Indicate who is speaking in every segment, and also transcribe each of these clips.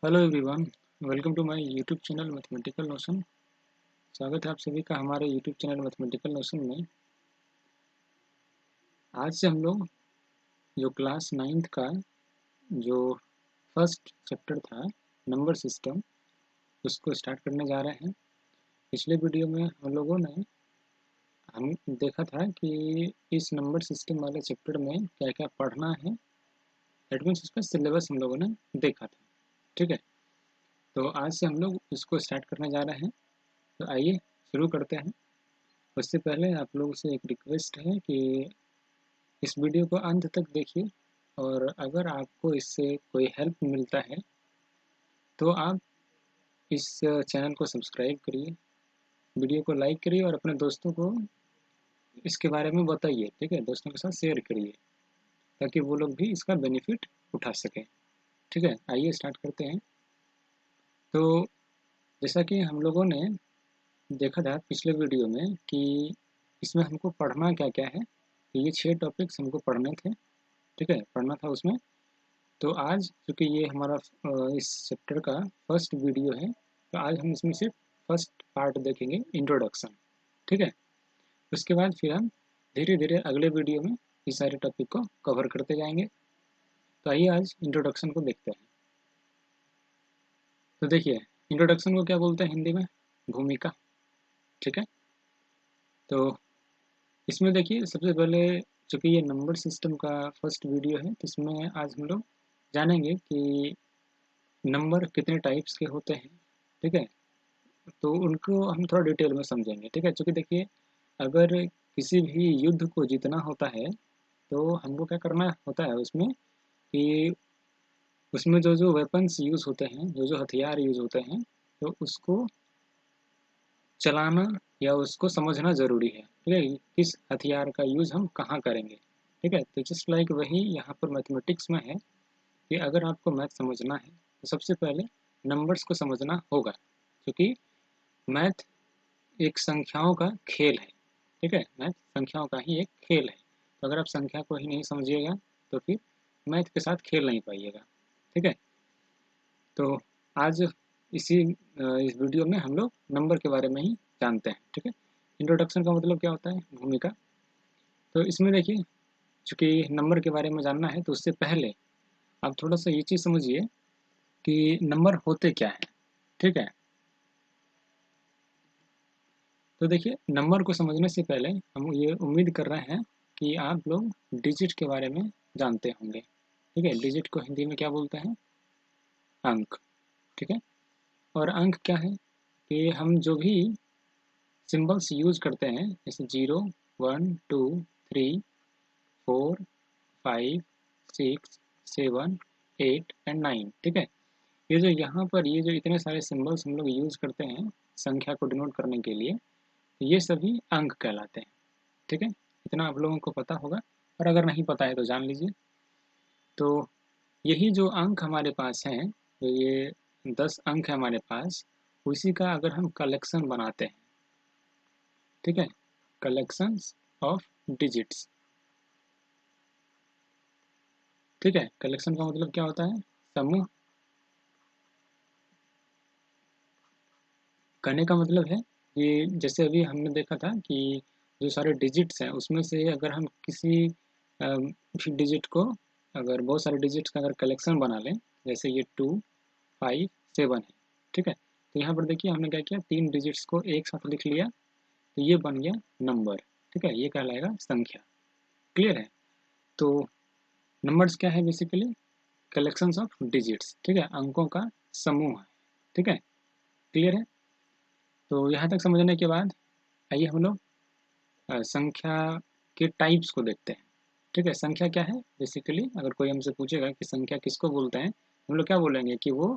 Speaker 1: Hello everyone, welcome to my YouTube channel mathematical notion. स्वागत है आप सभी का हमारे यूट्यूब चैनल मैथमेटिकल नोशन में। आज से हम लोग जो क्लास 9th का जो फर्स्ट चैप्टर था नंबर सिस्टम, उसको स्टार्ट करने जा रहे हैं। पिछले वीडियो में हम देखा था कि इस नंबर सिस्टम वाले चैप्टर में क्या क्या पढ़ना है। दैट मीन्स उसका सिलेबस हम लोगों ने देखा था। ठीक है, तो आज से हम लोग इसको स्टार्ट करने जा रहे हैं। तो आइए शुरू करते हैं। उससे पहले आप लोगों से एक रिक्वेस्ट है कि इस वीडियो को अंत तक देखिए, और अगर आपको इससे कोई हेल्प मिलता है तो आप इस चैनल को सब्सक्राइब करिए, वीडियो को लाइक करिए और अपने दोस्तों को इसके बारे में बताइए। ठीक है, दोस्तों के साथ शेयर करिए ताकि वो लोग भी इसका बेनिफिट उठा सकें। ठीक है, आइए स्टार्ट करते हैं। तो जैसा कि हम लोगों ने देखा था पिछले वीडियो में कि इसमें हमको पढ़ना क्या क्या है। तो ये 6 टॉपिक्स हमको पढ़ने थे। ठीक है, पढ़ना था उसमें। तो आज चूँकि ये हमारा इस चैप्टर का फर्स्ट वीडियो है, तो आज हम इसमें से फर्स्ट पार्ट देखेंगे, इंट्रोडक्शन। ठीक है, उसके बाद फिर हम धीरे धीरे अगले वीडियो में इस सारे टॉपिक को कवर करते जाएंगे। तो आइए आज इंट्रोडक्शन को देखते हैं। तो देखिए, इंट्रोडक्शन को क्या बोलते हैं हिंदी में? भूमिका। ठीक है, तो इसमें देखिए सबसे पहले, चूँकि ये नंबर सिस्टम का फर्स्ट वीडियो है, तो इसमें आज हम लोग जानेंगे कि नंबर कितने टाइप्स के होते हैं। ठीक है, तो उनको हम थोड़ा डिटेल में समझेंगे। ठीक है, क्योंकि देखिए, अगर किसी भी युद्ध को जीतना होता है तो हमको क्या करना होता है उसमें कि उसमें जो जो वेपन्स यूज़ होते हैं, जो जो हथियार यूज़ होते हैं, तो उसको चलाना या उसको समझना ज़रूरी है। ठीक है, किस हथियार का यूज़ हम कहाँ करेंगे। ठीक है, तो जस्ट लाइक वही यहाँ पर मैथमेटिक्स में है कि अगर आपको मैथ समझना है तो सबसे पहले नंबर्स को समझना होगा, क्योंकि मैथ एक संख्याओं का खेल है। ठीक है, मैथ संख्याओं का ही एक खेल है। तो अगर आप संख्या को ही नहीं समझिएगा तो फिर मैथ के साथ खेल नहीं पाइएगा। ठीक है, तो आज इस वीडियो में हम लोग नंबर के बारे में ही जानते हैं। ठीक है, इंट्रोडक्शन का मतलब क्या होता है? भूमिका। तो इसमें देखिए, चूँकि नंबर के बारे में जानना है तो उससे पहले आप थोड़ा सा ये चीज़ समझिए कि नंबर होते क्या हैं। ठीक है, तो देखिए, नंबर को समझने से पहले हम ये उम्मीद कर रहे हैं कि आप लोग डिजिट के बारे में जानते होंगे। ठीक है, डिजिट को हिंदी में क्या बोलते हैं? अंक। ठीक है, और अंक क्या है कि हम जो भी सिंबल्स यूज़ करते हैं, जैसे 0, 1, 2, 3, 4, 5, 6, 7, 8 एंड 9। ठीक है, ये जो यहाँ पर ये जो इतने सारे सिंबल्स हम लोग यूज़ करते हैं संख्या को डिनोट करने के लिए, ये सभी अंक कहलाते हैं। ठीक है, इतना आप लोगों को पता होगा, और अगर नहीं पता है तो जान लीजिए। तो यही जो अंक हमारे पास हैं, तो ये 10 अंक है हमारे पास, उसी का अगर हम कलेक्शन बनाते हैं। ठीक है, कलेक्शंस ऑफ डिजिट्स। ठीक है, कलेक्शन का मतलब क्या होता है? समूह। करने का मतलब है कि जैसे अभी हमने देखा था कि जो सारे डिजिट्स हैं उसमें से अगर हम किसी डिजिट को, अगर बहुत सारे डिजिट्स का अगर कलेक्शन बना लें, जैसे ये 2, 5, 7 है। ठीक है, तो यहाँ पर देखिए हमने क्या किया, 3 डिजिट्स को एक साथ लिख लिया, तो ये बन गया नंबर। ठीक है, ये कहलाएगा संख्या। क्लियर है? तो नंबर्स क्या है? Basically collections of digits. ठीक है, अंकों का समूह है। ठीक है, क्लियर है? तो यहाँ तक समझने के बाद आइए हम लोग संख्या के टाइप्स को देखते हैं। ठीक है, संख्या क्या है? बेसिकली अगर कोई हमसे पूछेगा कि संख्या किसको बोलते हैं, हम लोग क्या बोलेंगे कि वो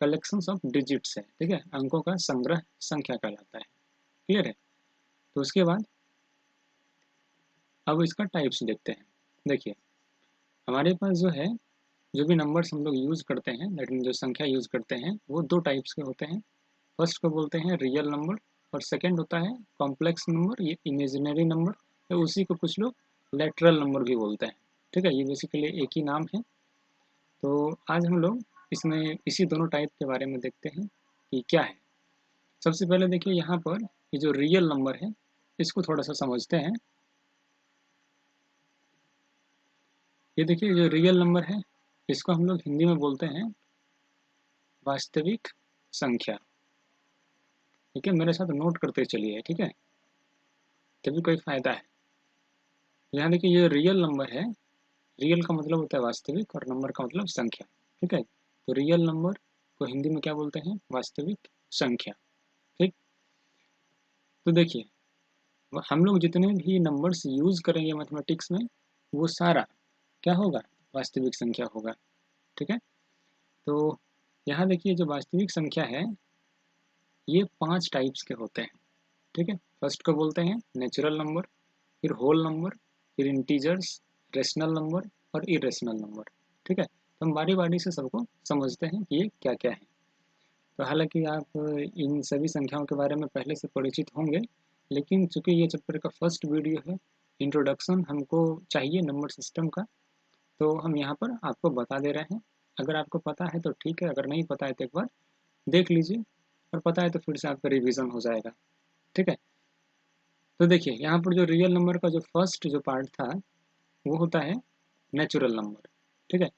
Speaker 1: कलेक्शंस ऑफ डिजिट्स है। ठीक है, अंकों का संग्रह संख्या कहलाता है। क्लियर है? तो उसके बाद अब इसका टाइप्स देखते हैं। देखिए, हमारे पास जो है, जो भी नंबर्स हम लोग यूज़ करते हैं, दैट मीन जो संख्या यूज़ करते हैं, वो 2 टाइप्स के होते हैं। फर्स्ट को बोलते हैं रियल नंबर, और सेकंड होता है कॉम्प्लेक्स नंबर, ये इमेजिनरी नंबर, तो उसी को कुछ लोग लेटरल नंबर भी बोलते हैं। ठीक है, ये बेसिकली एक ही नाम है। तो आज हम लोग इसमें इसी दोनों टाइप के बारे में देखते हैं कि क्या है। सबसे पहले देखिए यहाँ पर ये जो रियल नंबर है इसको थोड़ा सा समझते हैं। ये देखिए जो रियल नंबर है इसको हम लोग हिंदी में बोलते हैं वास्तविक संख्या। ठीक है, मेरे साथ नोट करते चलिए, ठीक है, तभी कोई फायदा है। यहाँ देखिए ये रियल नंबर है, रियल का मतलब होता है वास्तविक और नंबर का मतलब संख्या। ठीक है, तो रियल नंबर को हिंदी में क्या बोलते हैं? वास्तविक संख्या। ठीक, तो देखिए हम लोग जितने भी नंबर्स यूज करेंगे मैथमेटिक्स में वो सारा क्या होगा? वास्तविक संख्या होगा। ठीक है, तो यहाँ देखिए जो वास्तविक संख्या है ये 5 टाइप्स के होते हैं। ठीक है, फर्स्ट को बोलते हैं नेचुरल नंबर, फिर होल नंबर, फिर इंटीजर्स, रेशनल नंबर और इरेशनल नंबर। ठीक है, तो हम बारी बारी से सबको समझते हैं कि ये क्या क्या है। तो हालांकि आप इन सभी संख्याओं के बारे में पहले से परिचित होंगे, लेकिन चूंकि ये चैप्टर का फर्स्ट वीडियो है, इंट्रोडक्शन हमको चाहिए नंबर सिस्टम का, तो हम यहाँ पर आपको बता दे रहे हैं। अगर आपको पता है तो ठीक है, अगर नहीं पता है तो एक बार देख लीजिए, और पता है तो फिर से आपका रिवीजन हो जाएगा। ठीक है, तो देखिए यहाँ पर जो रियल नंबर का जो फर्स्ट जो पार्ट था वो होता है नेचुरल नंबर। ठीक है,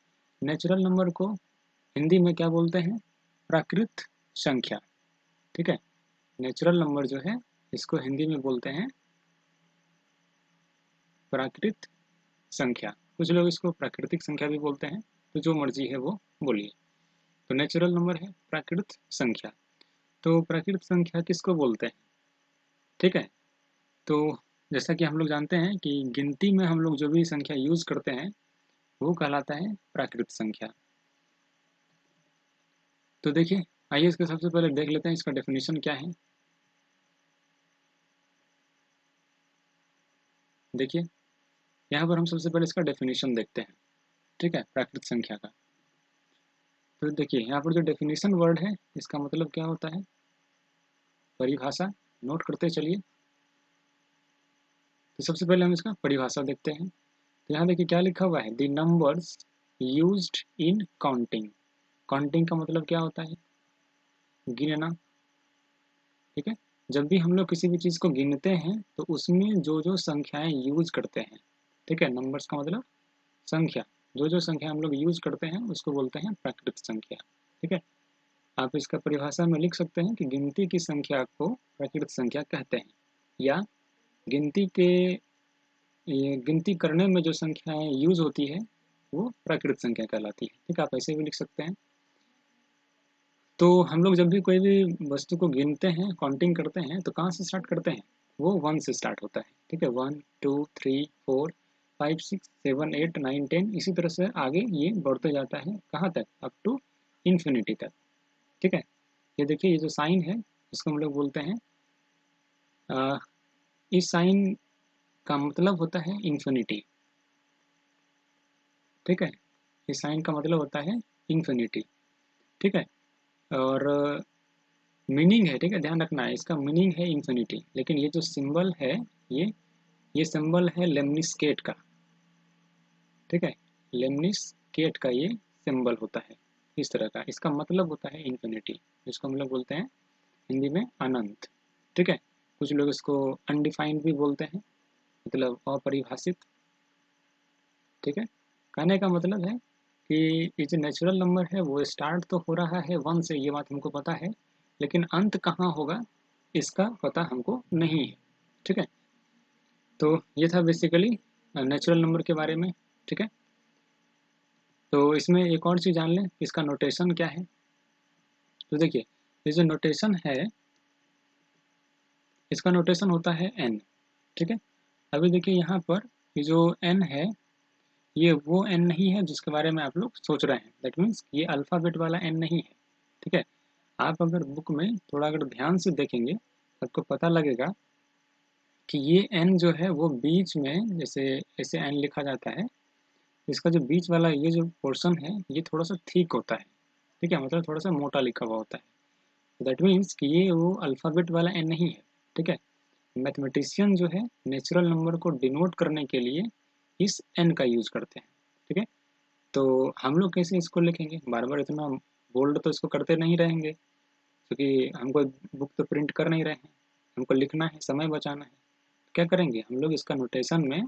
Speaker 1: नेचुरल नंबर को हिंदी में क्या बोलते हैं? प्राकृत संख्या। ठीक है, नेचुरल नंबर जो है इसको हिंदी में बोलते हैं प्राकृत संख्या। कुछ लोग इसको प्राकृतिक संख्या भी बोलते हैं, तो जो मर्जी है वो बोलिए। तो नेचुरल नंबर है प्राकृत संख्या। तो प्राकृत संख्या किसको बोलते हैं? ठीक है, तो जैसा कि हम लोग जानते हैं कि गिनती में हम लोग जो भी संख्या यूज करते हैं वो कहलाता है प्राकृत संख्या। तो देखिए आइए इसके सबसे पहले देख लेते हैं इसका डेफिनेशन क्या है। देखिए यहाँ पर हम सबसे पहले इसका डेफिनेशन देखते हैं। ठीक है, प्राकृत संख्या का। तो देखिए यहाँ पर जो डेफिनेशन वर्ड है इसका मतलब क्या होता है? परिभाषा। नोट करते चलिए। तो सबसे पहले हम इसका परिभाषा देखते हैं। तो यहाँ देखिए क्या लिखा हुआ है? The numbers used in counting. Counting का मतलब क्या होता है? गिनना। ठीक है, जब भी हम लोग किसी भी चीज़ को गिनते हैं तो उसमें जो जो संख्याएं यूज करते हैं, ठीक है, नंबर्स का मतलब संख्या, जो जो संख्या हम लोग यूज करते हैं उसको बोलते हैं प्राकृत संख्या। ठीक है, आप इसका परिभाषा में लिख सकते हैं कि गिनती की संख्या को प्राकृत संख्या कहते हैं, या गिनती के गिनती करने में जो संख्याएं यूज होती है वो प्राकृत संख्या कहलाती है। ठीक है, आप ऐसे भी लिख सकते हैं। तो हम लोग जब भी कोई भी वस्तु को गिनते हैं, काउंटिंग करते हैं, तो कहाँ से स्टार्ट करते हैं? वो 1 से स्टार्ट होता है। ठीक है, 1 2 3 4 5 6 7 8 9 10, इसी तरह से आगे ये बढ़ते जाता है। कहाँ तक? अप टू इन्फिनिटी तक। ठीक है, ये देखिए ये जो साइन है इसको हम लोग बोलते हैं इस साइन का मतलब होता है इन्फिनिटी। ठीक है, इस साइन का मतलब होता है इन्फिनिटी। ठीक है, और मीनिंग है, ठीक है, ध्यान रखना है, इसका मीनिंग है इन्फिनिटी, लेकिन ये जो सिंबल है ये सिंबल है लेमनिस्केट का। ठीक है, लेमनिस्केट का ये सिंबल होता है इस तरह का, इसका मतलब होता है इन्फिनिटी, जिसको हम लोग बोलते हैं हिंदी में अनंत। ठीक है, कुछ लोग इसको अनडिफाइंड भी बोलते हैं, मतलब अपरिभाषित। ठीक है, कहने का मतलब है कि ये जो नेचुरल नंबर है वो स्टार्ट तो हो रहा है 1 से, ये बात हमको पता है, लेकिन अंत कहाँ होगा इसका पता हमको नहीं है। ठीक है, तो ये था बेसिकली नेचुरल नंबर के बारे में। ठीक है, तो इसमें एक और चीज़ जान लें, इसका नोटेशन क्या है। तो देखिए ये जो नोटेशन है इसका नोटेशन होता है n। ठीक है, अभी देखिए यहाँ पर ये जो n है ये वो n नहीं है जिसके बारे में आप लोग सोच रहे हैं। दैट मीन्स ये अल्फ़ाबेट वाला n नहीं है। ठीक है, आप अगर बुक में थोड़ा अगर ध्यान से देखेंगे आपको पता लगेगा कि ये n जो है वो बीच में, जैसे ऐसे n लिखा जाता है, इसका जो बीच वाला ये जो पोर्शन है ये थोड़ा सा थिक होता है। ठीक है, मतलब थोड़ा सा मोटा लिखा हुआ होता है। दैट मीन्स कि ये वो अल्फ़ाबेट वाला n नहीं है। ठीक है, मैथमेटिशियन जो है नेचुरल नंबर को डिनोट करने के लिए इस n का यूज करते हैं। ठीक है, तो हम लोग कैसे इसको लिखेंगे, बार बार इतना बोल्ड तो इसको करते नहीं रहेंगे, क्योंकि हमको बुक तो प्रिंट कर नहीं रहे हैं, हमको लिखना है, समय बचाना है। क्या करेंगे हम लोग, इसका नोटेशन में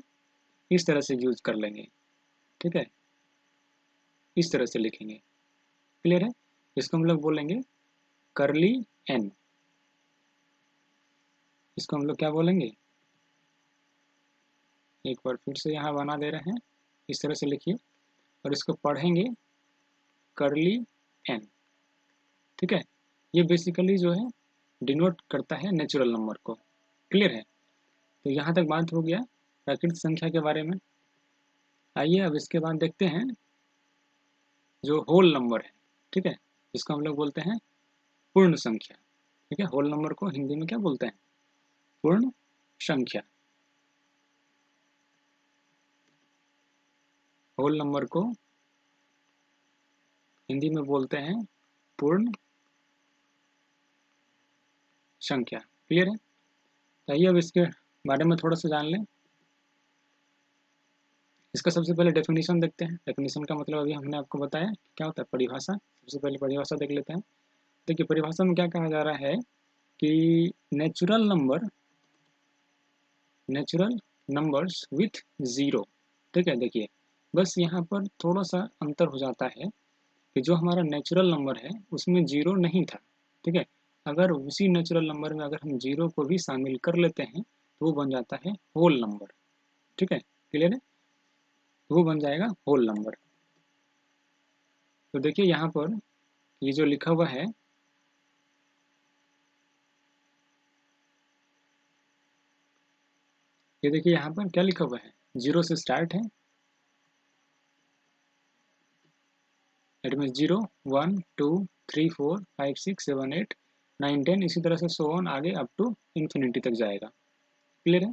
Speaker 1: इस तरह से यूज कर लेंगे, ठीक है, इस तरह से लिखेंगे। क्लियर है? इसको हम लोग बोलेंगे करली एन। इसको हम लोग क्या बोलेंगे, एक बार फिर से यहाँ बना दे रहे हैं, इस तरह से लिखिए, और इसको पढ़ेंगे करली एन, ठीक है। ये बेसिकली जो है डिनोट करता है नेचुरल नंबर को। क्लियर है? तो यहाँ तक बात हो गया प्राकृतिक संख्या के बारे में। आइए अब इसके बाद देखते हैं जो होल नंबर है, ठीक है, जिसको हम लोग बोलते हैं पूर्ण संख्या। ठीक है, होल नंबर को हिंदी में क्या बोलते हैं, पूर्ण संख्या। होल नंबर को हिंदी में बोलते हैं पूर्ण संख्या। क्लियर है? तो आइए अब इसके बारे में थोड़ा सा जान लें। इसका सबसे पहले डेफिनेशन देखते हैं। डेफिनेशन का मतलब अभी हमने आपको बताया क्या होता है, परिभाषा। सबसे पहले परिभाषा देख लेते हैं। देखिए परिभाषा में क्या कहा जा रहा है कि नेचुरल नंबर्स विथ ज़ीरो। ठीक है, देखिए बस यहाँ पर थोड़ा सा अंतर हो जाता है कि जो हमारा नेचुरल नंबर है उसमें जीरो नहीं था। ठीक है, अगर उसी नेचुरल नंबर में अगर हम जीरो को भी शामिल कर लेते हैं तो वो बन जाता है होल नंबर। ठीक है, क्लियर है? वो बन जाएगा होल नंबर। तो देखिए यहाँ पर ये जो लिखा हुआ है, ये देखिए यहाँ पर क्या लिखा हुआ है, जीरो से स्टार्ट है, दैट मीन्स 0 1 2 3 4 5 6 7 8 9 10, इसी तरह से सो ऑन आगे अप टू इन्फिनिटी तक जाएगा। क्लियर है?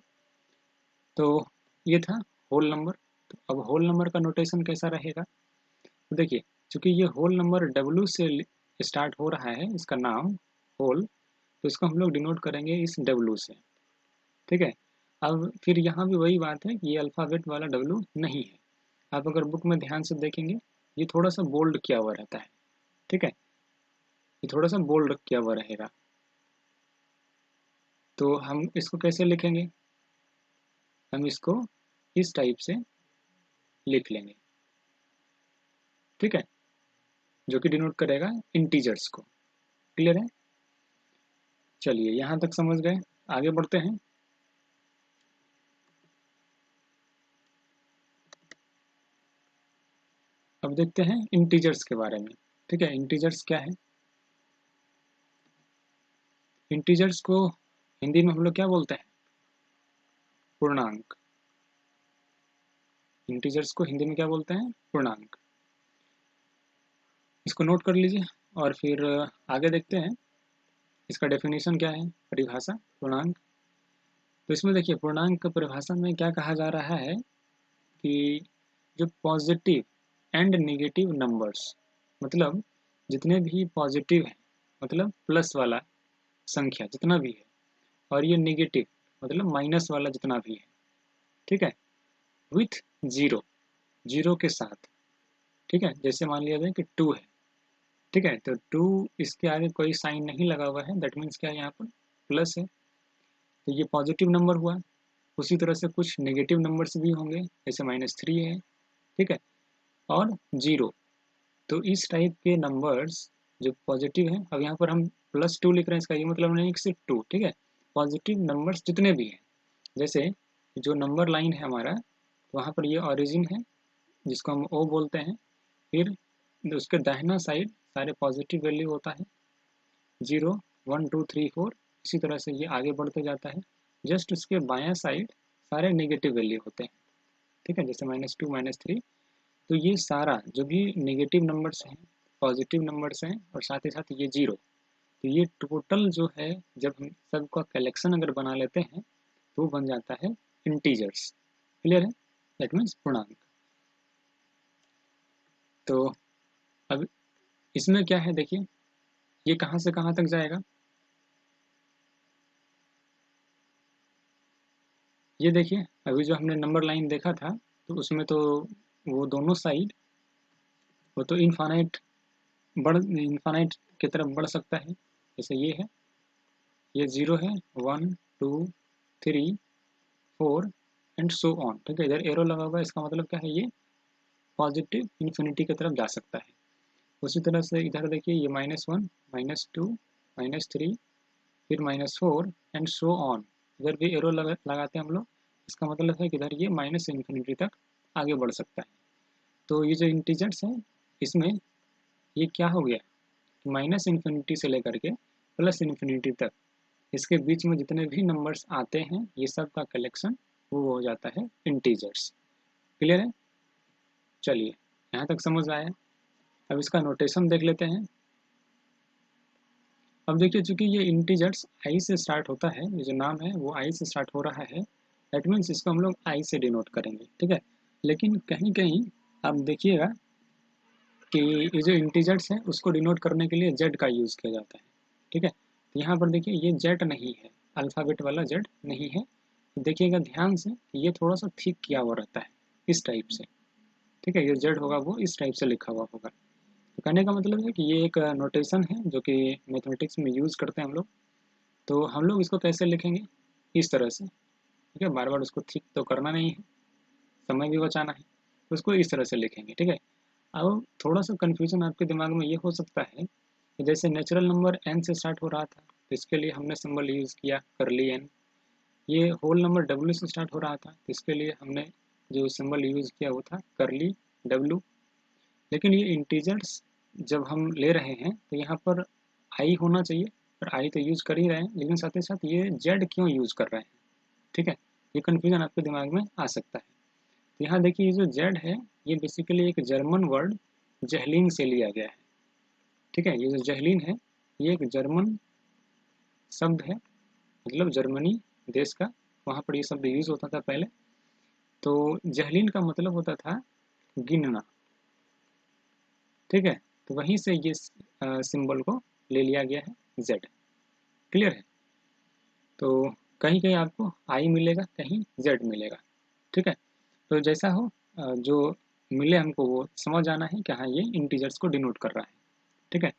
Speaker 1: तो ये था होल नंबर। तो अब होल नंबर का नोटेशन कैसा रहेगा, तो देखिए चूंकि ये होल नंबर डब्ल्यू से स्टार्ट हो रहा है, इसका नाम होल, तो इसको हम लोग डिनोट करेंगे इस डब्ल्यू से। ठीक है, अब फिर यहाँ भी वही बात है कि ये अल्फ़ाबेट वाला डब्ल्यू नहीं है। आप अगर बुक में ध्यान से देखेंगे ये थोड़ा सा बोल्ड किया हुआ रहता है। ठीक है, ये थोड़ा सा बोल्ड किया हुआ रहेगा। तो हम इसको कैसे लिखेंगे, हम इसको इस टाइप से लिख लेंगे। ठीक है, जो कि डिनोट करेगा इंटीजर्स को। क्लियर है? चलिए यहाँ तक समझ गए, आगे बढ़ते हैं। अब देखते हैं इंटीजर्स के बारे में। ठीक है, इंटीजर्स क्या है, इंटीजर्स को हिंदी में हम लोग क्या बोलते हैं, पूर्णांक। इंटीजर्स को हिंदी में क्या बोलते हैं, पूर्णांक। इसको नोट कर लीजिए और फिर आगे देखते हैं इसका डेफिनेशन क्या है, परिभाषा पूर्णांक। तो इसमें देखिए पूर्णांक परिभाषा में क्या कहा जा रहा है कि जो पॉजिटिव एंड नेगेटिव नंबर्स, मतलब जितने भी पॉजिटिव हैं, मतलब प्लस वाला संख्या जितना भी है, और ये नेगेटिव मतलब माइनस वाला जितना भी है, ठीक है, विथ जीरो, जीरो के साथ। ठीक है, जैसे मान लिया जाए कि टू है, ठीक है, तो टू इसके आगे कोई साइन नहीं लगा हुआ है, दैट मीन्स क्या है यहाँ पर प्लस है, तो ये पॉजिटिव नंबर हुआ। उसी तरह से कुछ नेगेटिव नंबर्स भी होंगे, जैसे -3 है, ठीक है, और जीरो। तो इस टाइप के नंबर्स जो पॉजिटिव हैं, अब यहाँ पर हम +2 लिख रहे हैं, इसका ये मतलब नहीं कि सिर्फ टू। ठीक है, पॉजिटिव नंबर्स जितने भी हैं, जैसे जो नंबर लाइन है हमारा, वहाँ पर ये ऑरिजिन है जिसको हम ओ बोलते हैं, फिर उसके दाहिना साइड सारे पॉजिटिव वैल्यू होता है, 0 1 2 3 4, इसी तरह से ये आगे बढ़ते जाता है। जस्ट उसके बायां साइड सारे नेगेटिव वैल्यू होते हैं। ठीक है, जैसे -2 -3। तो ये सारा जो भी नेगेटिव नंबर्स हैं, पॉजिटिव नंबर्स हैं, और साथ ही साथ ये जीरो, तो ये टोटल जो है जब हम सबका कलेक्शन अगर बना लेते हैं तो वो बन जाता है इंटीजर्स। क्लियर है? दैट मीन्स पूर्णांक। तो अब इसमें क्या है, देखिए ये कहाँ से कहाँ तक जाएगा, ये देखिए अभी जो हमने नंबर लाइन देखा था, तो उसमें तो वो दोनों साइड वो तो इनफाइनाइट की तरफ बढ़ सकता है, जैसे ये 0 है, 1 2 3 4 एंड सो ऑन। ठीक है, इधर एरो लगा हुआ है, इसका मतलब क्या है, ये पॉजिटिव इन्फिनिटी की तरफ जा सकता है। उसी तरह से इधर देखिए, ये -1 -2 -3 फिर -4 एंड सो ऑन। इधर भी एरो लगाते हैं हम लोग, इसका मतलब है कि इधर ये माइनस इन्फिनिटी तक आगे बढ़ सकता है। तो ये जो इंटीजर्स हैं, इसमें ये क्या हो गया, माइनस इन्फिनिटी से लेकर के प्लस इन्फिनिटी तक, इसके बीच में जितने भी नंबर्स आते हैं, ये सब का कलेक्शन वो हो जाता है इंटीजर्स। क्लियर है? चलिए, यहाँ तक समझ आया। अब इसका नोटेशन देख लेते हैं। अब देखिए, चूंकि ये इंटीजर्स आई से स्टार्ट होता है, ये जो नाम है वो आई से स्टार्ट हो रहा है, दैट मीन्स इसको हम लोग आई से डिनोट करेंगे। ठीक है, लेकिन कहीं कहीं आप देखिएगा कि ये जो इंटीजर्स है उसको डिनोट करने के लिए जेड का यूज़ किया जाता है। ठीक है, तो यहाँ पर देखिए ये जेड नहीं है, अल्फ़ाबेट वाला जेड नहीं है। देखिएगा ध्यान से, ये थोड़ा सा थिक किया हुआ रहता है इस टाइप से। ठीक है, ये जेड होगा वो इस टाइप से लिखा हुआ होगा। तो कहने का मतलब है कि ये एक नोटेशन है जो कि मैथमेटिक्स में यूज़ करते हैं हम लोग। तो हम लोग इसको कैसे लिखेंगे, इस तरह से। ठीक है, बार बार उसको थिक तो करना नहीं है, समय भी बचाना है, तो उसको इस तरह से लिखेंगे। ठीक है, अब थोड़ा सा कन्फ्यूजन आपके दिमाग में ये हो सकता है कि जैसे नेचुरल नंबर n से स्टार्ट हो रहा था, तो इसके लिए हमने सिंबल यूज़ किया करली n। ये होल नंबर w से स्टार्ट हो रहा था, तो इसके लिए हमने जो सिंबल यूज़ किया वो था करली w। लेकिन ये इंटीजर्स जब हम ले रहे हैं तो यहाँ पर आई होना चाहिए, पर आई तो यूज़ कर ही रहे हैं, लेकिन साथ ही साथ ये जेड क्यों यूज़ कर रहे हैं। ठीक है, ये कन्फ्यूजन आपके दिमाग में आ सकता है। तो यहाँ देखिए, ये जो जेड है ये बेसिकली एक जर्मन वर्ड जहलीन से लिया गया है। ठीक है, ये जो जहलीन है ये एक जर्मन शब्द है, मतलब जर्मनी देश का, वहाँ पर ये शब्द यूज़ होता था पहले। तो जहलीन का मतलब होता था गिनना। ठीक है, तो वहीं से ये सिंबल को ले लिया गया है जेड। क्लियर है? तो कहीं कहीं आपको आई मिलेगा, कहीं जेड मिलेगा। ठीक है, तो जैसा हो, जो मिले हमको वो समझ आना है कि हाँ ये इंटीजर्स को डिनोट कर रहा है। ठीक है,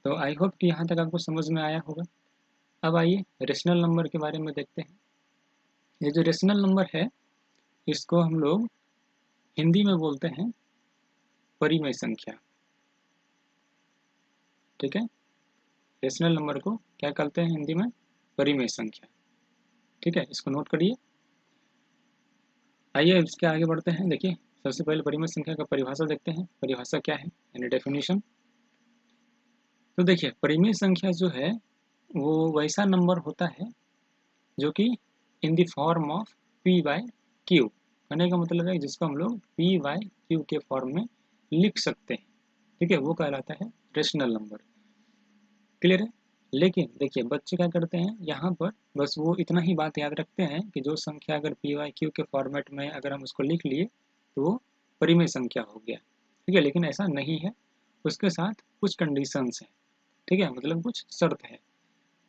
Speaker 1: तो आई होप कि यहाँ तक आपको समझ में आया होगा। अब आइए रेशनल नंबर के बारे में देखते हैं। ये जो रेशनल नंबर है इसको हम लोग हिंदी में बोलते हैं परिमेय संख्या। ठीक है, रेशनल नंबर को क्या कहते हैं हिंदी में, परिमेय संख्या। ठीक है, इसको नोट करिए। आइए इसके आगे बढ़ते हैं। देखिए, सबसे पहले परिमेय संख्या का परिभाषा देखते हैं, परिभाषा क्या है यानी डेफिनेशन। तो देखिए, परिमेय संख्या जो है वो वैसा नंबर होता है जो कि in the form of p by q। कहने का मतलब है जिसको हम लोग p बाय q के फॉर्म में लिख सकते हैं। ठीक है, वो कहलाता है रेशनल नंबर। क्लियर है? लेकिन देखिए, बच्चे क्या करते हैं यहाँ पर, बस वो इतना ही बात याद रखते हैं कि जो संख्या अगर p बाय q के फॉर्मेट में अगर हम उसको लिख लिए तो वो परिमेय संख्या हो गया। ठीक है, लेकिन ऐसा नहीं है, उसके साथ कुछ कंडीशंस हैं। ठीक है, मतलब कुछ शर्त है।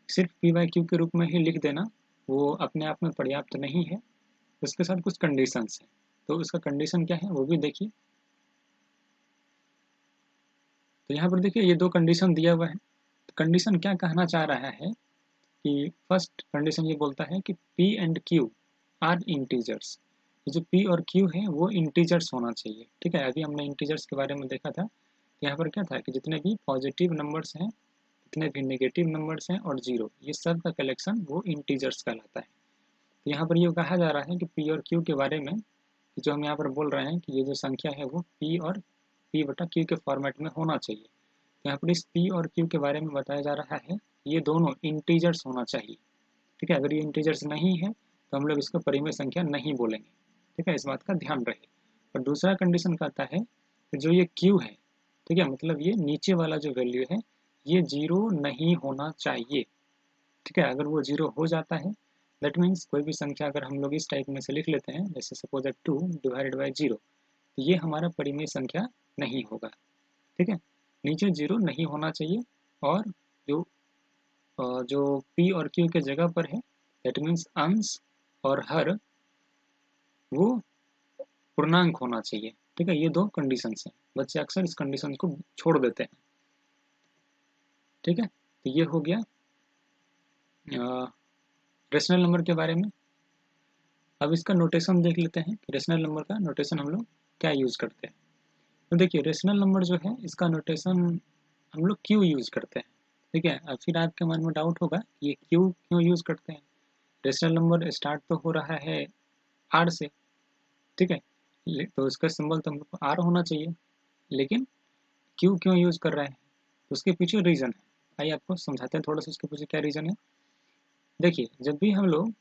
Speaker 1: सिर्फ पी बाई क्यू के रूप में ही लिख देना वो अपने आप में पर्याप्त नहीं है, उसके साथ कुछ कंडीशंस हैं। तो उसका कंडीशन क्या है वो भी देखिए। तो यहाँ पर देखिए ये दो कंडीशन दिया हुआ है। तो कंडीशन क्या कहना चाह रहा है कि फर्स्ट कंडीशन ये बोलता है कि P and Q are integers. ये जो P और Q है वो इंटीजर्स होना चाहिए। ठीक है, अभी हमने इंटीजर्स के बारे में देखा था। यहाँ पर क्या था कि जितने भी पॉजिटिव नंबर्स हैं, जितने भी नेगेटिव नंबर्स हैं और जीरो, ये सब का कलेक्शन वो इंटीजर्स कहलाता है। तो यहाँ पर ये कहा जा रहा है कि P और Q के बारे में, जो हम यहाँ पर बोल रहे हैं कि ये जो संख्या है वो P और P बटा Q के फॉर्मेट में होना चाहिए। तो यहाँ पर इस P और Q के बारे में बताया जा रहा है ये दोनों इंटीजर्स होना चाहिए। ठीक है, अगर ये इंटीजर्स नहीं है तो हम लोग इसको परिमेय संख्या नहीं बोलेंगे। ठीक है, इस बात का ध्यान रहे। और दूसरा कंडीशन कहता है कि जो ये Q है, ठीक है, मतलब ये नीचे वाला जो वैल्यू है ये जीरो नहीं होना चाहिए। ठीक है, अगर वो जीरो हो जाता है दैट मीन्स कोई भी संख्या अगर हम लोग इस टाइप में से लिख लेते हैं, जैसे सपोज 2 डिवाइडेड बाई 0, तो ये हमारा परिमेय संख्या नहीं होगा। ठीक है, नीचे जीरो नहीं होना चाहिए, और जो जो P और Q के जगह पर है दैट मीन्स अंश और हर वो पूर्णांक होना चाहिए। ठीक है, ये दो कंडीशंस हैं। बच्चे अक्सर इस कंडीशन को छोड़ देते हैं। ठीक है, तो ये हो गया रेशनल नंबर के बारे में। अब इसका नोटेशन देख लेते हैं कि रेशनल नंबर का नोटेशन हम लोग क्या यूज़ करते हैं। तो देखिए रेशनल नंबर जो है इसका नोटेशन हम लोग क्यों यूज़ करते हैं। ठीक है, अब फिर आपके मन में डाउट होगा कि ये क्यों यूज़ करते हैं। रेशनल नंबर स्टार्ट तो हो रहा है आर से, ठीक है, तो इसका सिंबल तो हम लोग को आर होना चाहिए, लेकिन क्यों यूज़ कर रहे हैं, तो उसके पीछे रीज़न है। आइए आपको समझाते हैं थोड़ा सा उसके पीछे क्या रीज़न है। देखिए जब भी हम लोग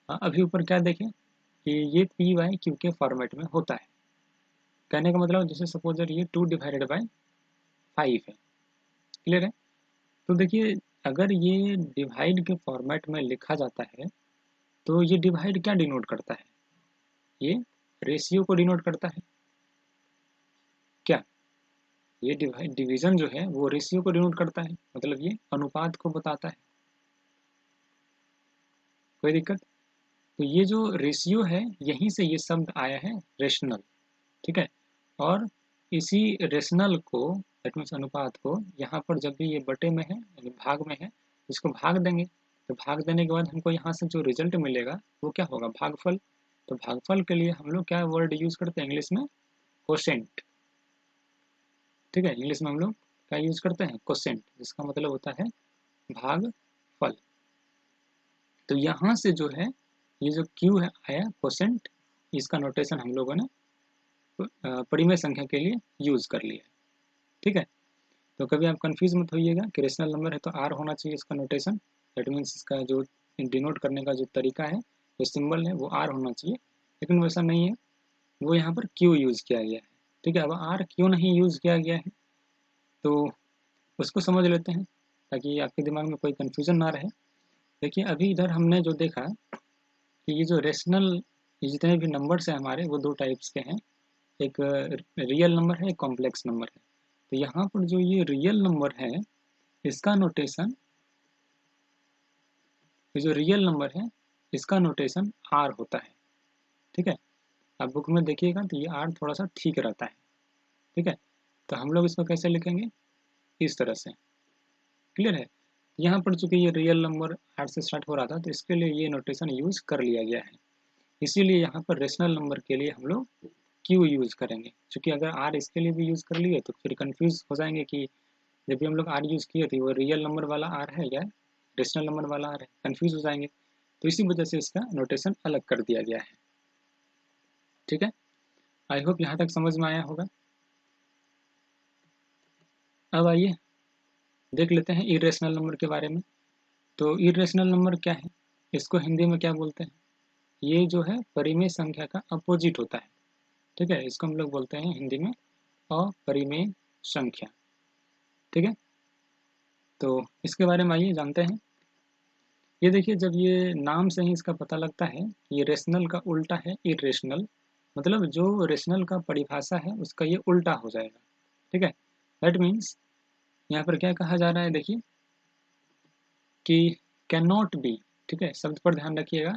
Speaker 1: अभी ऊपर क्या देखें कि ये पी वाई क्यू के फॉर्मेट में होता है। कहने का मतलब जैसे सपोज ये 2/5 है। क्लियर है। तो देखिए अगर ये डिवाइड के फॉर्मेट में लिखा जाता है तो ये डिवाइड क्या डिनोट करता है, ये रेशियो को डिनोट करता है। क्या ये डिवीजन जो है वो रेशियो को डिनोट करता है, मतलब ये अनुपात को बताता है। कोई दिक्कत। तो ये जो रेशियो है यहीं से ये शब्द आया है रेशनल। ठीक है, और इसी रेशनल को दैट मीन्स अनुपात को यहाँ पर जब भी ये बटे में है यानी भाग में है इसको भाग देंगे, तो भाग देने के बाद हमको यहाँ से जो रिजल्ट मिलेगा वो क्या होगा, भागफल। तो भागफल के लिए हम लोग क्या वर्ड यूज करते हैं इंग्लिश में, कोसेंट। ठीक है, इंग्लिश में हम लोग क्या यूज करते हैं, कोसेंट, जिसका मतलब होता है भागफल। तो यहाँ से जो है ये जो क्यू है आया कोसेंट, इसका नोटेशन हम लोगों ने परिमेय संख्या के लिए यूज कर लिया। ठीक है, तो कभी आप कंफ्यूज मत होइएगा कि रेशनल नंबर है तो आर होना चाहिए इसका नोटेशन, दैट मीन्स इसका जो डिनोट करने का जो तरीका है, जो सिंबल है वो आर होना चाहिए, लेकिन वैसा नहीं है, वो यहाँ पर क्यू यूज़ किया गया है। ठीक है, अब आर क्यों नहीं यूज़ किया गया है तो उसको समझ लेते हैं ताकि आपके दिमाग में कोई कन्फ्यूज़न ना रहे। देखिए अभी इधर हमने जो देखा कि ये जो रेशनल जितने भी नंबर्स हैं हमारे वो दो टाइप्स के हैं, एक रियल नंबर है, एक कॉम्प्लेक्स नंबर है। तो यहाँ पर जो ये रियल नंबर है इसका नोटेशन, ये जो रियल नंबर है इसका नोटेशन आर होता है। ठीक है, आप बुक में देखिएगा तो ये आर थोड़ा सा ठीक रहता है। ठीक है, तो हम लोग इसको कैसे लिखेंगे, इस तरह से। क्लियर है, यहाँ पर चूंकि ये रियल नंबर आर से स्टार्ट हो रहा था तो इसके लिए ये नोटेशन यूज़ कर लिया गया है, इसीलिए यहाँ पर रेशनल नंबर के लिए हम लोग क्यू यूज़ करेंगे। क्योंकि अगर आर इसके लिए भी यूज़ कर लिए तो फिर कंफ्यूज हो जाएंगे कि जब भी हम लोग आर यूज़ किए थे वो रियल नंबर वाला आर है या रेशनल नंबर वाला आर है, कंफ्यूज हो जाएंगे। तो इसी वजह से इसका नोटेशन अलग कर दिया गया है। ठीक है, आई होप यहाँ तक समझ में आया होगा। अब आइए देख लेते हैं इरेशनल नंबर के बारे में। तो इरेशनल नंबर क्या है, इसको हिंदी में क्या बोलते हैं, ये जो है परिमेय संख्या का अपोजिट होता है। ठीक है, इसको हम लोग बोलते हैं हिंदी में अपरिमेय संख्या। ठीक है, तो इसके बारे में आइए जानते हैं। ये देखिए जब ये नाम से ही इसका पता लगता है कि ये रेशनल का उल्टा है इरेशनल, मतलब जो रेशनल का परिभाषा है उसका ये उल्टा हो जाएगा। ठीक है, दैट मीन्स यहाँ पर क्या कहा जा रहा है, देखिए कि कैन नॉट बी, ठीक है, शब्द पर ध्यान रखिएगा,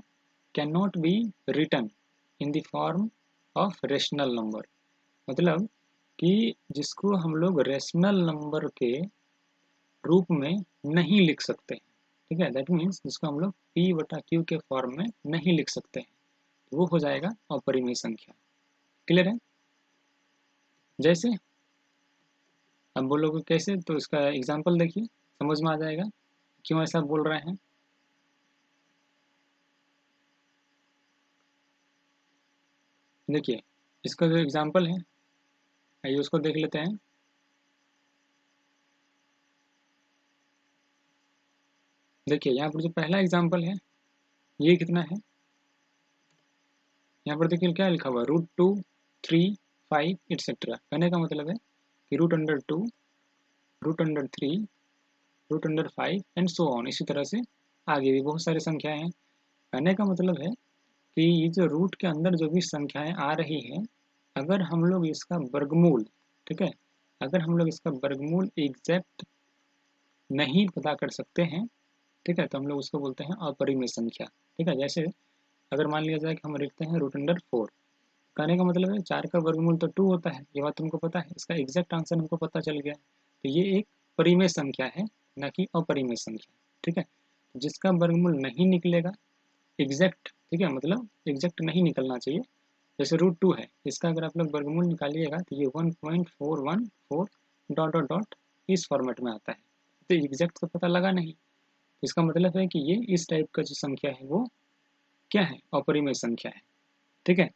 Speaker 1: can not be written in the form of rational number, मतलब कि जिसको हम लोग रेशनल नंबर के रूप में नहीं लिख सकते। ठीक है, दैट मीन्स जिसको हम लोग p/q के फॉर्म में नहीं लिख सकते हैं, वो हो जाएगा अपरिमेय संख्या। क्लियर है, जैसे अब बोलोगे कैसे, तो इसका एग्जाम्पल देखिए समझ में आ जाएगा क्यों ऐसा बोल रहे हैं। देखिए इसका जो एग्जाम्पल है आइए उसको देख लेते हैं। देखिए यहाँ पर जो पहला एग्जाम्पल है ये कितना है, यहाँ पर देखिए क्या लिखा हुआ है, √2, 3, 5 एटसेट्रा। कहने का मतलब है कि √2, √3, √5 एंड सो ऑन, इसी तरह से आगे भी बहुत सारी संख्याएं हैं। कहने का मतलब है कि ये जो रूट के अंदर जो भी संख्याएं आ रही हैं, अगर हम लोग इसका वर्गमूल, ठीक है, अगर हम लोग इसका वर्गमूल एग्जैक्ट नहीं पता कर सकते हैं, ठीक है, तो हम लोग उसको बोलते हैं अपरिमेय संख्या। ठीक है, जैसे अगर मान लिया जाए कि हम लिखते हैं √4, कहने का मतलब है 4 का वर्गमूल तो 2 होता है, ये बात तुमको पता है। इसका एग्जैक्ट आंसर हमको पता चल गया। तो ये एक परिमेय संख्या है, ना कि अपरिमेय संख्या। ठीक है, जिसका वर्गमूल नहीं निकलेगा एग्जैक्ट, ठीक है, मतलब एग्जैक्ट नहीं निकलना चाहिए। जैसे रूट 2 है, इसका अगर आप लोग वर्गमूल निकालिएगा तो ये 1.414 डॉट डॉट डॉट इस फॉर्मेट में आता है। तो एग्जैक्ट तो पता लगा नहीं, इसका मतलब है कि ये इस टाइप का जो संख्या है वो क्या है, अपरिमेय संख्या है। ठीक है,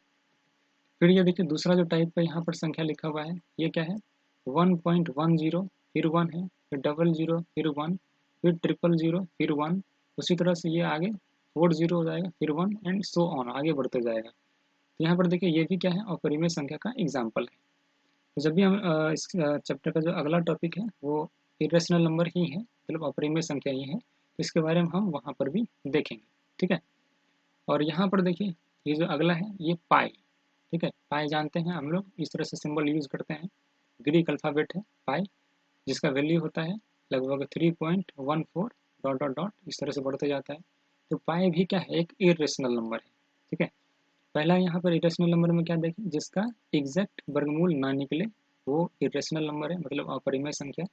Speaker 1: फिर ये देखिए दूसरा जो टाइप का यहाँ पर संख्या लिखा हुआ है, ये क्या है, 1.10, फिर 1 है, फिर 00, फिर 1, फिर 000, फिर 1। उसी तरह से ये आगे 40 हो जाएगा, फिर 1 एंड सो ऑन, आगे बढ़ते जाएगा। तो यहाँ पर देखिए ये भी क्या है, अपरिमेय संख्या का एग्जाम्पल है। तो जब भी हम इस चैप्टर का जो अगला टॉपिक है वो इरेशनल नंबर ही है, मतलब अपरिमेय संख्या ही है, तो इसके बारे में हम वहाँ पर भी देखेंगे। ठीक है, और यहाँ पर देखिए ये जो अगला है ये पाई। ठीक है, पाई जानते हैं हम लोग, इस तरह से सिंबल यूज करते हैं, ग्रीक अल्फ़ाबेट है पाई, जिसका वैल्यू होता है लगभग 3.14 डॉट डॉट डॉट, इस तरह से बढ़ते जाता है। तो पाई भी क्या है, एक इरेशनल नंबर है। ठीक है, पहला यहाँ पर इरेशनल नंबर में क्या देखें, जिसका एग्जैक्ट वर्गमूल ना निकले वो इरेशनल नंबर है, मतलब अपरिमेय संख्या।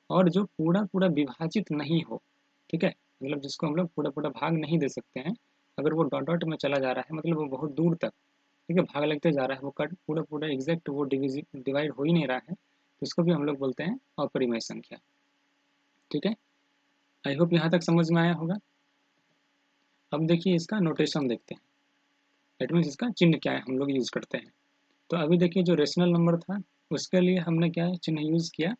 Speaker 1: और जो पूरा पूरा विभाजित नहीं हो, ठीक है, मतलब जिसको हम लोग पूरा पूरा भाग नहीं दे सकते हैं, अगर वो डॉट डॉट में चला जा रहा है, मतलब वो बहुत दूर तक, ठीक है, भाग लगते जा रहा है, वो कट पूरा पूरा एग्जैक्ट वो डिवाइड हो ही नहीं रहा है, तो इसको भी हम लोग बोलते हैं अपरिमेय संख्या। ठीक है, आई होप यहाँ तक समझ में आया होगा। अब देखिए इसका नोटेशन देखते हैं, दैट मीन्स इसका चिन्ह क्या है हम लोग यूज़ करते हैं। तो अभी देखिए जो रेशनल नंबर था उसके लिए हमने क्या है चिन्ह यूज़ किया,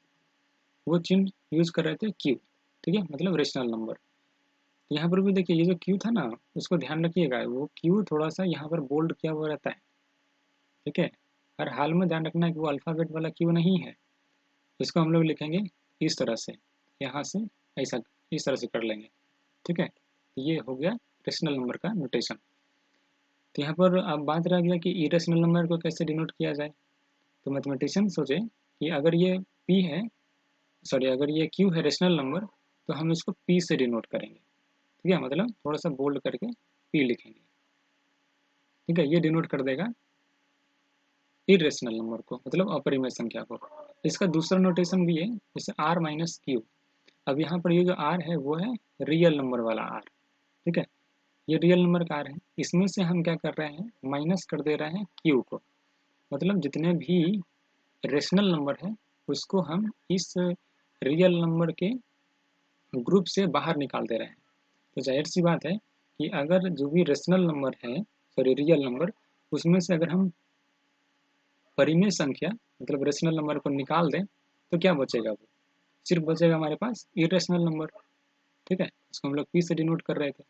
Speaker 1: वो चिन्ह यूज़ कर रहे थे क्यू। ठीक है, मतलब रेशनल नंबर। तो यहाँ पर भी देखिए ये जो क्यू था ना, उसको ध्यान रखिएगा, वो क्यू थोड़ा सा यहाँ पर बोल्ड किया हुआ रहता है। ठीक है, हर हाल में ध्यान रखना है कि वो अल्फ़ाबेट वाला क्यू नहीं है। इसको हम लोग लिखेंगे इस तरह से, यहाँ से ऐसा इस तरह से कर लेंगे। ठीक है, ये हो गया रेशनल नंबर का नोटेशन। तो यहाँ पर अब बात रह गया कि इरेशनल नंबर को कैसे डिनोट किया जाए। तो मैथमेटिशियन सोचे कि अगर ये पी है, सॉरी अगर ये क्यू है रेशनल नंबर, तो हम इसको पी से डिनोट करेंगे। ठीक है, मतलब थोड़ा सा बोल्ड करके पी लिखेंगे। ठीक है, ये डिनोट कर देगा इरेशनल नंबर को, मतलब अपरिमेय संख्या को। इसका दूसरा नोटेशन भी है, जैसे आर माइनस क्यू। अब यहाँ पर ये जो आर है वो है रियल नंबर वाला आर। ठीक है, ये रियल नंबर का आर है, इसमें से हम क्या कर रहे हैं, माइनस कर दे रहे हैं क्यू को, मतलब जितने भी रेशनल नंबर है उसको हम इस रियल नंबर के ग्रुप से बाहर निकाल दे रहे हैं। तो जाहिर सी बात है कि अगर जो भी रेशनल नंबर है, सॉरी रियल नंबर, उसमें से अगर हम परिमेय संख्या मतलब रेशनल नंबर को निकाल दें तो क्या बचेगा, वो सिर्फ बचेगा हमारे पास इरेशनल नंबर। ठीक है, इसको हम लोग पी से डिनोट कर रहे थे।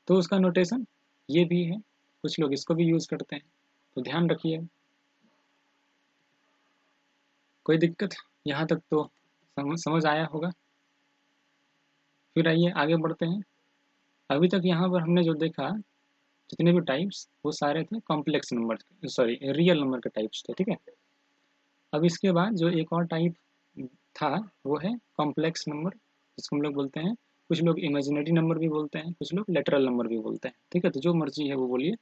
Speaker 1: तो उसका नोटेशन ये भी है, कुछ लोग इसको भी यूज़ करते हैं, तो ध्यान रखिए। कोई दिक्कत यहाँ तक तो समझ आया होगा। फिर आइए आगे बढ़ते हैं। अभी तक यहाँ पर हमने जो देखा, जितने भी टाइप्स वो सारे थे complex number, sorry real number के टाइप्स थे। ठीक है, अब इसके बाद जो एक और टाइप था वो है कॉम्प्लेक्स नंबर, जिसको हम लोग बोलते हैं, कुछ लोग इमेजिनरी नंबर भी बोलते हैं, कुछ लोग लेटरल नंबर भी बोलते हैं। ठीक है, तो जो मर्जी है वो बोलिए।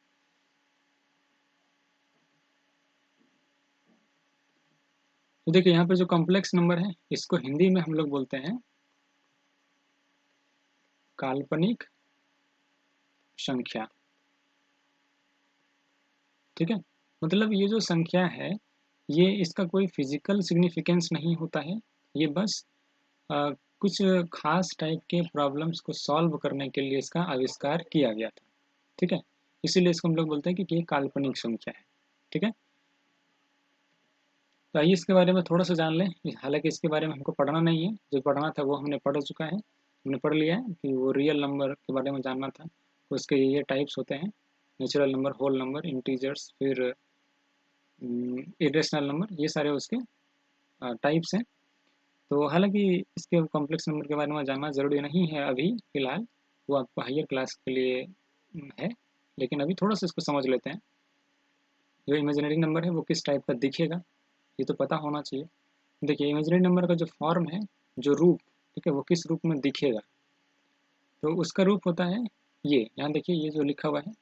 Speaker 1: तो देखिए यहाँ पे जो कॉम्प्लेक्स नंबर है इसको हिंदी में हम लोग बोलते हैं काल्पनिक संख्या। ठीक है, मतलब ये जो संख्या है ये इसका कोई फिजिकल सिग्निफिकेंस नहीं होता है, ये बस अ, कुछ खास टाइप के प्रॉब्लम्स को सॉल्व करने के लिए इसका आविष्कार किया गया था। ठीक है, इसीलिए इसको हम लोग बोलते हैं कि ये काल्पनिक संख्या है। ठीक है, तो आइए इसके बारे में थोड़ा सा जान लें। हालांकि इसके बारे में हमको पढ़ना नहीं है, जो पढ़ना था वो हमने पढ़ चुका है, हमने पढ़ लिया है कि वो रियल नंबर के बारे में जानना था। उसके ये टाइप्स होते हैं, natural number, whole number, integers, फिर इरेशनल नंबर, ये सारे उसके टाइप्स हैं। तो हालांकि इसके कॉम्प्लेक्स नंबर के बारे में जानना ज़रूरी नहीं है अभी फ़िलहाल, वो आपको हायर क्लास के लिए है, लेकिन अभी थोड़ा सा इसको समझ लेते हैं। जो इमेजिनरी नंबर है वो किस टाइप का दिखेगा ये तो पता होना चाहिए। देखिए इमेजिनरी नंबर का जो फॉर्म है, जो रूप, ठीक है, वो किस रूप में दिखेगा, तो उसका रूप होता है ये, यहाँ देखिए ये जो लिखा हुआ है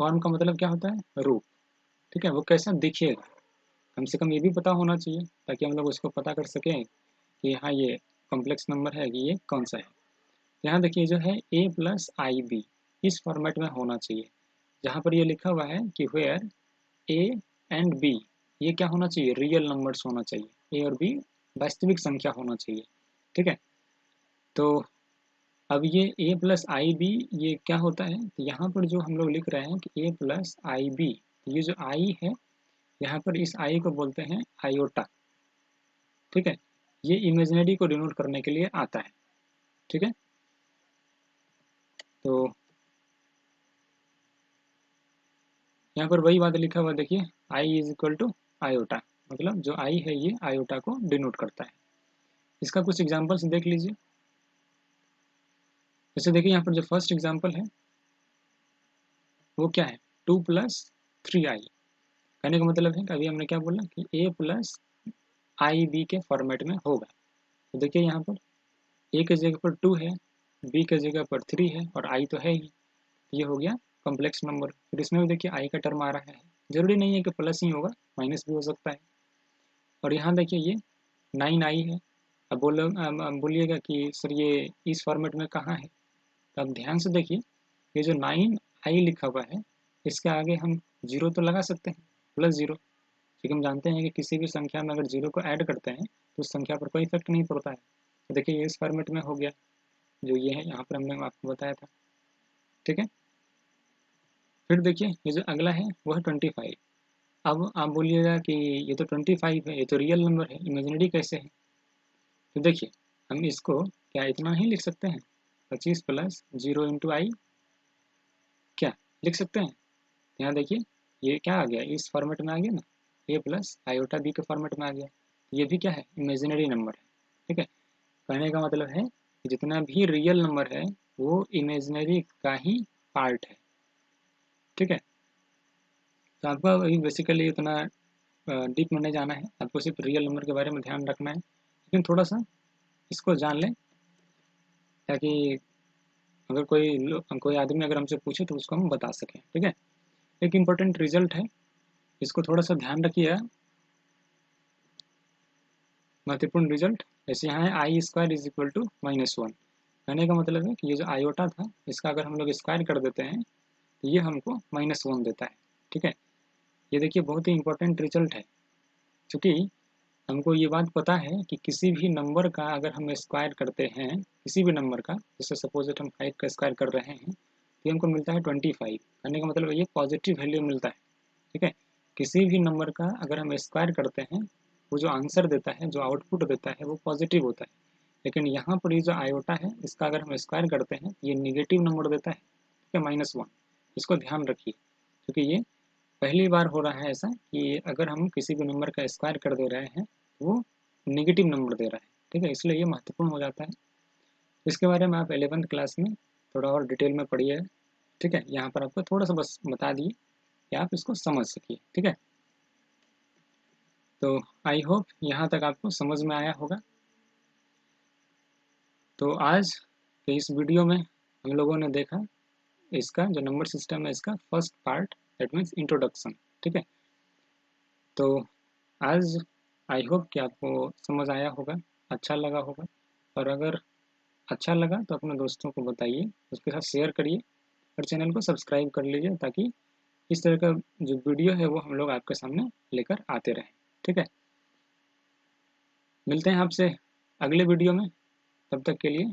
Speaker 1: फॉर्म का मतलब क्या होता है? रूप। ठीक है, वो कैसा दिखेगा, कम से कम ये भी पता होना चाहिए ताकि हम लोग उसको पता कर सकें कि हाँ ये कॉम्प्लेक्स नंबर है कि ये कौन सा है। यहाँ देखिए जो है ए प्लस आई बी इस फॉर्मेट में होना चाहिए, जहाँ पर ये लिखा हुआ है कि वेयर ए एंड बी, ये क्या होना चाहिए? रियल नंबर्स होना चाहिए, ए और बी वास्तविक संख्या होना चाहिए। ठीक है, तो अब ये ए प्लस आई बी ये क्या होता है? तो यहाँ पर जो हम लोग लिख रहे हैं कि ए प्लस आई बी, ये जो आई है यहाँ पर इस आई को बोलते हैं आयोटा। ठीक है, ये इमेजिनरी को डिनोट करने के लिए आता है। ठीक है, तो यहाँ पर वही बात लिखा हुआ देखिए, I is equal to iota, मतलब जो आई है ये आयोटा को डिनोट करता है। इसका कुछ एग्जांपल्स देख लीजिए। जैसे देखिए यहाँ पर जो फर्स्ट एग्जांपल है वो क्या है? 2 प्लस 3i। कहने का मतलब है कि अभी हमने क्या बोला कि a प्लस आई बी के फॉर्मेट में होगा। तो देखिए यहाँ पर a के जगह पर 2 है, b के जगह पर 3 है और i तो है ही, ये हो गया कॉम्प्लेक्स नंबर। फिर इसमें भी देखिए i का टर्म आ रहा है, जरूरी नहीं है कि प्लस ही होगा, माइनस भी हो सकता है। और यहाँ देखिए ये 9i है। अब बोलिएगा कि सर ये इस फॉर्मेट में कहाँ है? तो आप ध्यान से देखिए, ये जो 9i लिखा हुआ है इसके आगे हम जीरो तो लगा सकते हैं, प्लस जीरो, क्योंकि हम जानते हैं कि किसी भी संख्या में अगर जीरो को ऐड करते हैं तो उस संख्या पर कोई इफेक्ट नहीं पड़ता है। तो देखिए ये इस फॉर्मेट में हो गया, जो ये है यहाँ पर हमने आपको बताया था। ठीक है, फिर देखिए ये जो अगला है वो है 25। अब आप बोलिएगा कि ये तो 25 है, ये तो रियल नंबर है, इमेजिनरी कैसे है? तो देखिए हम इसको क्या इतना ही लिख सकते हैं, 25 प्लस 0 इंटू आई, क्या लिख सकते हैं? यहाँ देखिए ये क्या आ गया, इस फॉर्मेट में आ गया ना, ए प्लस आयोटा बी के फॉर्मेट में आ गया। ये भी क्या है? इमेजिनरी नंबर है। ठीक है, कहने का मतलब है कि जितना भी रियल नंबर है वो इमेजिनरी का ही पार्ट है। ठीक है, तो आपको अभी बेसिकली उतना डीप में नहीं जाना है, आपको सिर्फ रियल नंबर के बारे में ध्यान रखना है, लेकिन थोड़ा सा इसको जान लें ताकि अगर कोई आदमी अगर हमसे पूछे तो उसको हम बता सकें। ठीक है, एक इम्पोर्टेंट रिजल्ट है, इसको थोड़ा सा ध्यान रखिए, महत्वपूर्ण रिजल्ट। जैसे यहाँ है आई स्क्वायर इज इक्वल टू -1। कहने का मतलब है कि ये जो आयोटा था इसका अगर हम लोग स्क्वायर कर देते हैं तो ये हमको -1 देता है। ठीक है, ये देखिए बहुत ही इंपॉर्टेंट रिजल्ट है, क्योंकि हमको ये बात पता है कि किसी भी नंबर का अगर हम स्क्वायर करते हैं, किसी भी नंबर का, जैसे सपोज हम 5 का स्क्वायर कर रहे हैं तो हमको मिलता है 25। कहने का मतलब ये पॉजिटिव वैल्यू मिलता है। ठीक है, किसी भी नंबर का अगर हम स्क्वायर करते हैं वो जो आंसर देता है, जो आउटपुट देता है वो पॉजिटिव होता है। लेकिन यहाँ पर ये जो आयोटा है इसका अगर हम स्क्वायर करते हैं ये निगेटिव नंबर देता है। ठीक है, -1। इसको ध्यान रखिए, क्योंकि ये पहली बार हो रहा है ऐसा कि अगर हम किसी भी नंबर का स्क्वायर कर दे रहे हैं वो निगेटिव नंबर दे रहा है। ठीक है, इसलिए ये महत्वपूर्ण हो जाता है। इसके बारे में आप 11th क्लास में थोड़ा और डिटेल में पढ़िए। ठीक है, यहाँ पर आपको थोड़ा सा बस बता दिए कि आप इसको समझ सकिए। ठीक है, तो आई होप यहाँ तक आपको समझ में आया होगा। तो आज के इस वीडियो में हम लोगों ने देखा इसका जो नंबर सिस्टम है इसका first part, that means introduction. ठीक है, तो आज आई होप कि आपको समझ आया होगा, अच्छा लगा होगा, और अगर अच्छा लगा तो अपने दोस्तों को बताइए, उसके साथ शेयर करिए और चैनल को सब्सक्राइब कर लीजिए ताकि इस तरह का जो वीडियो है वो हम लोग आपके सामने लेकर आते रहें। ठीक है, मिलते हैं आपसे अगले वीडियो में, तब तक के लिए